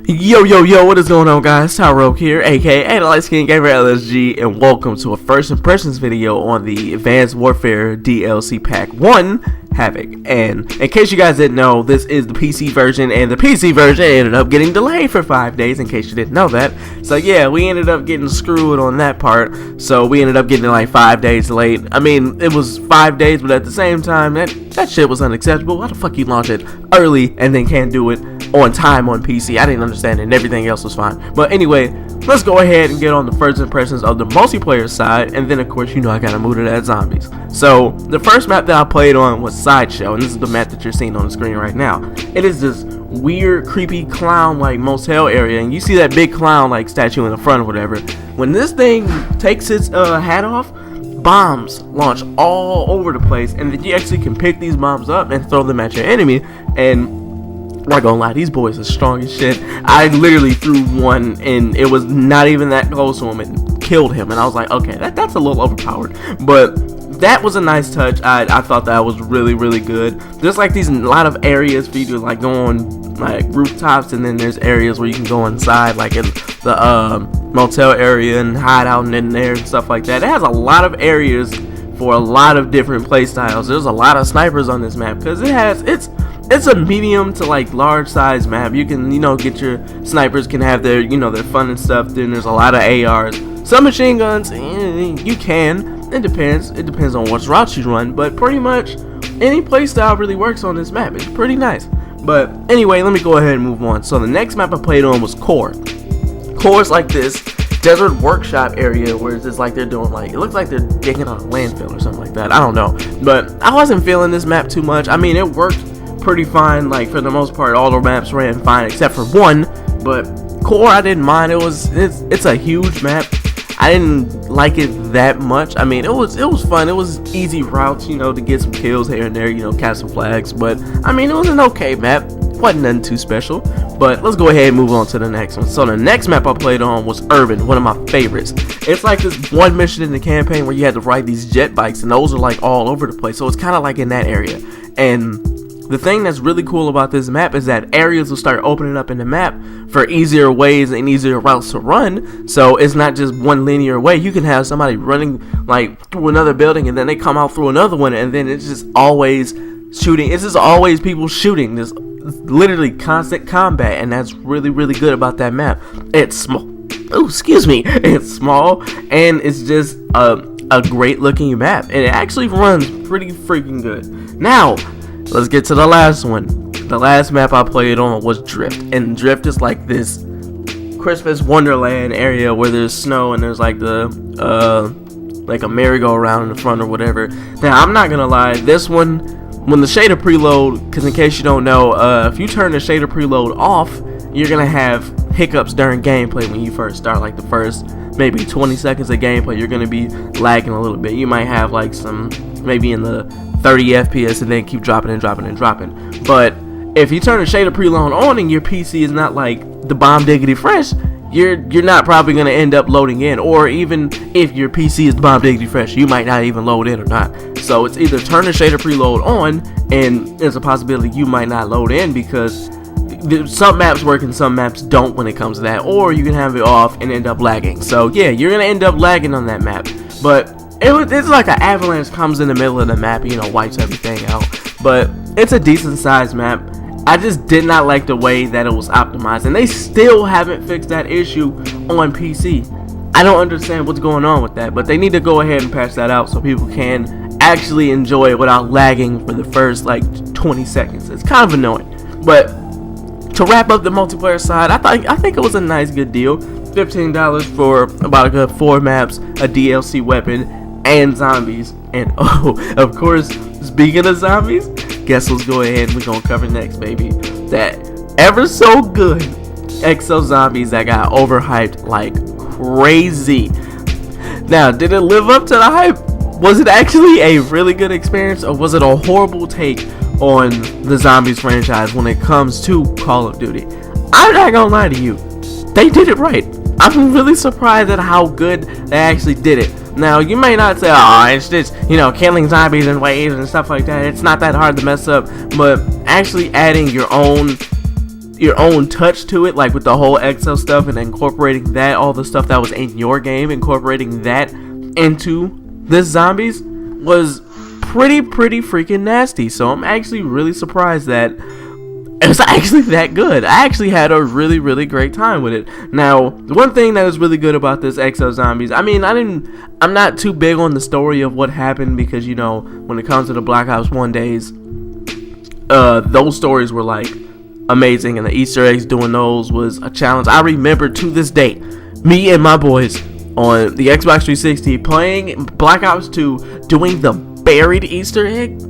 Yo, what is going on, guys? Tyrone here, aka the Light Skin Gamer LSG, and welcome to a first impressions video on the Advanced Warfare DLC Pack 1 Havoc. And in case you guys didn't know, this is the PC version, and the PC version ended up getting delayed for 5 days, in case you didn't know that. So yeah, we ended up getting screwed on that part, so we ended up getting like 5 days late. I mean, it was 5 days, but at the same time, that shit was unacceptable. Why the fuck you launch it early and then can't do it on time on PC? I didn't understand it, and everything else was fine. But anyway, let's go ahead and get on the first impressions of the multiplayer side, and then of course, you know, I gotta move to that zombies. So the first map that I played on was Sideshow, and this is the map that you're seeing on the screen right now. It is this weird, creepy clown like motel area, and you see that big clown like statue in the front or whatever. When this thing takes its hat off, bombs launch all over the place, and then you actually can pick these bombs up and throw them at your enemy. And I'm not gonna lie, these boys are strong as shit. I literally threw one and it was not even that close to him and killed him, and I was like, okay, that's a little overpowered, but that was a nice touch. I thought that was really good. There's like these a lot of areas for you to like go on, like rooftops, and then there's areas where you can go inside, like in the motel area, and hide out in there and stuff like that. It has a lot of areas for a lot of different play styles. There's a lot of snipers on this map because it's a medium to like large size map. You can, you know, get your snipers can have their, you know, their fun and stuff. Then there's a lot of ARs, some machine guns. You can. It depends on what routes you run, but pretty much any playstyle really works on this map. It's pretty nice. But anyway, let me go ahead and move on. So the next map I played on was Core. Core is like this desert workshop area where it's just like they're doing, like, it looks like they're digging on a landfill or something like that. I don't know, but I wasn't feeling this map too much. I mean, it worked pretty fine. Like, for the most part, all the maps ran fine except for one. But Core, I didn't mind. It's a huge map. I didn't like it that much. I mean, it was fun. It was easy routes, you know, to get some kills here and there, you know, catch some flags. But I mean, it was an okay map. Wasn't nothing too special. But let's go ahead and move on to the next one. So the next map I played on was Urban, one of my favorites. It's like this one mission in the campaign where you had to ride these jet bikes, and those are like all over the place. So it's kind of like in that area. And the thing that's really cool about this map is that areas will start opening up in the map for easier ways and easier routes to run. So it's not just one linear way. You can have somebody running like through another building, and then they come out through another one, and then it's just always shooting. It's just always people shooting. There's literally constant combat, and that's really good about that map. It's small. Oh, excuse me. It's small, and it's just a great looking map, and it actually runs pretty freaking good. Now, let's get to the last one. The last map I played on was Drift, and Drift is like this Christmas Wonderland area where there's snow and there's like the like a merry-go-round in the front or whatever. Now, I'm not gonna lie, this one, when the shader preload, because in case you don't know, if you turn the shader preload off, you're gonna have hiccups during gameplay when you first start. Like the first maybe 20 seconds of gameplay, you're gonna be lagging a little bit. You might have like some, maybe in the 30 FPS, and then keep dropping. But if you turn the shader preload on and your PC is not like the bomb diggity fresh, you're not probably gonna end up loading in. Or even if your PC is bomb diggity fresh, you might not even load in or not. So it's either turn the shader preload on, and there's a possibility you might not load in because some maps work and some maps don't when it comes to that. Or you can have it off and end up lagging. So yeah, you're gonna end up lagging on that map. But it's like an avalanche comes in the middle of the map, you know, wipes everything out. But it's a decent sized map. I just did not like the way that it was optimized, and they still haven't fixed that issue on PC. I don't understand what's going on with that, but they need to go ahead and patch that out so people can actually enjoy it without lagging for the first like 20 seconds. It's kind of annoying. But to wrap up the multiplayer side, I think it was a nice good deal. $15 for about a good 4 maps, a DLC weapon, and zombies. And oh, of course, speaking of zombies, guess what's go ahead we're gonna cover next, baby? That ever so good exo zombies that got overhyped like crazy. Now, did it live up to the hype? Was it actually a really good experience, or was it a horrible take on the zombies franchise when it comes to Call of Duty? I'm not gonna lie to you, they did it right. I'm really surprised at how good they actually did it. Now, you may not say, oh, it's just, you know, killing zombies in waves and stuff like that. It's not that hard to mess up. But actually adding your own your own touch to it, like with the whole Exo stuff and incorporating that, all the stuff that was in your game, incorporating that into this zombies was pretty freaking nasty. So I'm actually really surprised that it was actually that good. I actually had a really great time with it. Now, one thing that is really good about this Exo Zombies, I mean, I'm not too big on the story of what happened, because, you know, when it comes to the Black Ops 1 days, those stories were like amazing, and the Easter eggs doing those was a challenge. I remember to this day, me and my boys on the Xbox 360 playing Black Ops 2, doing the buried Easter egg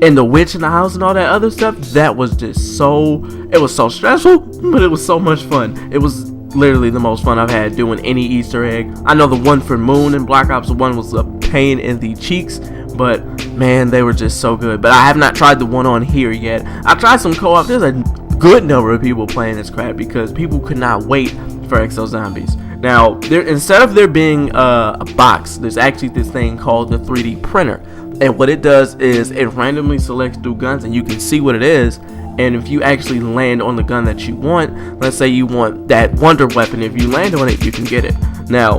and the witch in the house and all that other stuff. That was just it was so stressful, but it was so much fun. It was literally the most fun I've had doing any Easter egg. I know the one for Moon in Black Ops 1 was a pain in the cheeks, but man, they were just so good. But I have not tried the one on here yet. I tried some co-op. There's a good number of people playing this crap because people could not wait for Exo Zombies. Now, instead of there being a box, there's actually this thing called the 3D printer. And what it does is it randomly selects through guns, and you can see what it is. And if you actually land on the gun that you want, let's say you want that wonder weapon, if you land on it, you can get it. Now,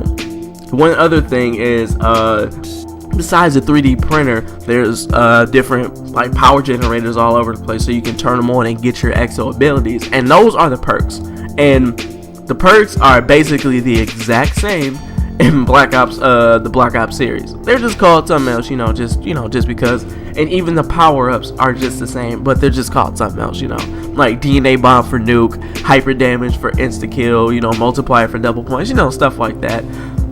one other thing is, besides the 3D printer, there's different like power generators all over the place, so you can turn them on and get your Exo abilities. And those are the perks. And the perks are basically the exact same in Black Ops, the Black Ops series. They're just called something else, just because. And even the power-ups are just the same, but they're just called something else, like DNA bomb for nuke, hyper damage for insta kill, multiplier for double points, stuff like that.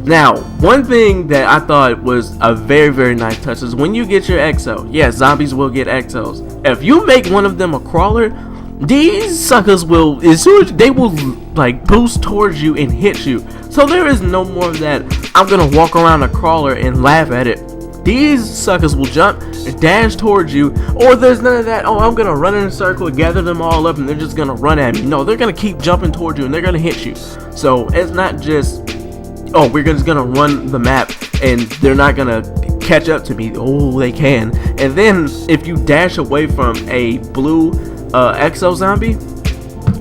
Now, one thing that I thought was a very nice touch is when you get your Exo. Yes, zombies will get Exos. If you make one of them a crawler, these suckers will, as soon as they will like boost towards you and hit you. So there is no more of that I'm gonna walk around a crawler and laugh at it. These suckers will jump and dash towards you, or there's none of that, oh, I'm gonna run in a circle, gather them all up, and they're just gonna run at me. No, they're gonna keep jumping towards you and they're gonna hit you. So it's not just, oh, we're just gonna run the map and they're not gonna catch up to me. Oh, they can. And then if you dash away from a blue Exo zombie,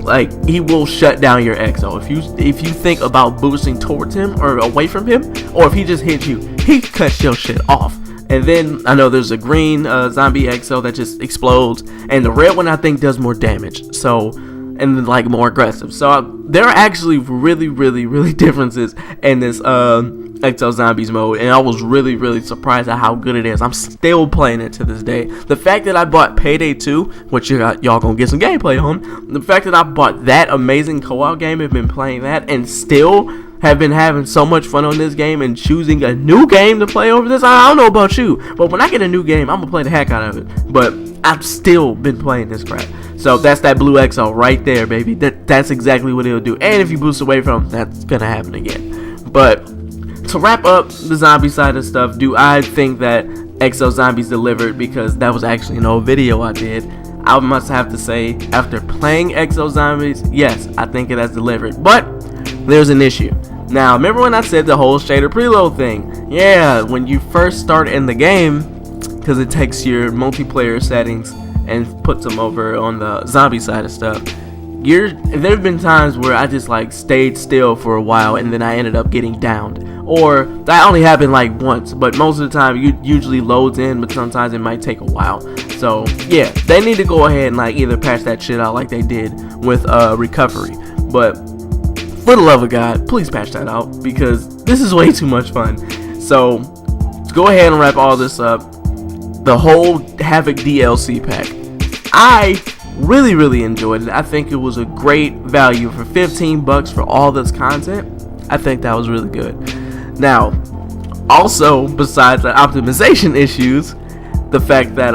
like, he will shut down your Exo. If you think about boosting towards him or away from him, or if he just hits you, he cuts your shit off. And then I know there's a green zombie Exo that just explodes, and the red one I think does more damage. So, and then like more aggressive. So there are actually really differences in this Exo Zombies mode, and I was really surprised at how good it is. I'm still playing it to this day. The fact that I bought Payday 2, which y'all gonna get some gameplay on, the fact that I bought that amazing co-op game and been playing that and still have been having so much fun on this game and choosing a new game to play over this. I don't know about you, but when I get a new game, I'm gonna play the heck out of it. But I've still been playing this crap. So that's that blue Exo right there, baby. That's exactly what it'll do. And if you boost away from him, that's gonna happen again. But to wrap up the zombie side of stuff, do I think that Exo Zombies delivered? Because that was actually a video I did. I must have to say, after playing Exo Zombies, yes, I think it has delivered. But there's an issue. Now, remember when I said the whole shader preload thing? Yeah, when you first start in the game, because it takes your multiplayer settings and puts them over on the zombie side of stuff, there have been times where I just like stayed still for a while and then I ended up getting downed. Or that only happened like once, but most of the time it usually loads in, but sometimes it might take a while. So yeah, they need to go ahead and like either patch that shit out like they did with recovery. But for the love of God, please patch that out, because this is way too much fun. So go ahead and wrap all this up. The whole Havoc DLC pack, I really enjoyed it. I think it was a great value for $15 for all this content. I think that was really good. Now, also, besides the optimization issues, the fact that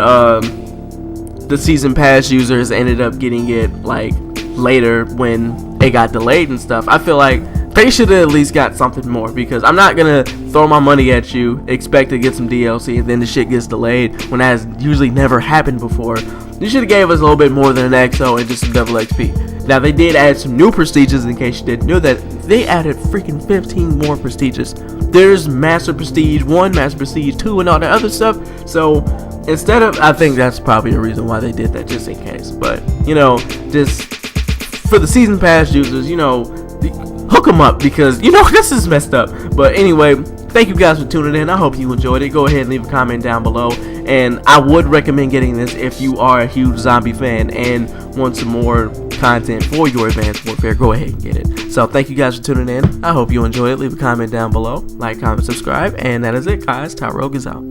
the season pass users ended up getting it like later when it got delayed and stuff, I feel like they should have at least got something more, because I'm not gonna throw my money at you, expect to get some DLC, and then the shit gets delayed when that has usually never happened before. You should have gave us a little bit more than an XO and just some double XP. Now, they did add some new prestiges, in case you didn't know that. They added freaking 15 more prestiges. There's Master Prestige 1, Master Prestige 2, and all that other stuff. So instead of, I think that's probably the reason why they did that, just in case. But, just for the season pass users, you know, hook them up because, you know, this is messed up. But anyway, thank you guys for tuning in. I hope you enjoyed it. Go ahead and leave a comment down below. And I would recommend getting this if you are a huge zombie fan and want some more content for your Advanced Warfare. Go ahead and get it. So thank you guys for tuning in. I hope you enjoyed it. Leave a comment down below. Like, comment, subscribe. And that is it, guys. Tyrone is out.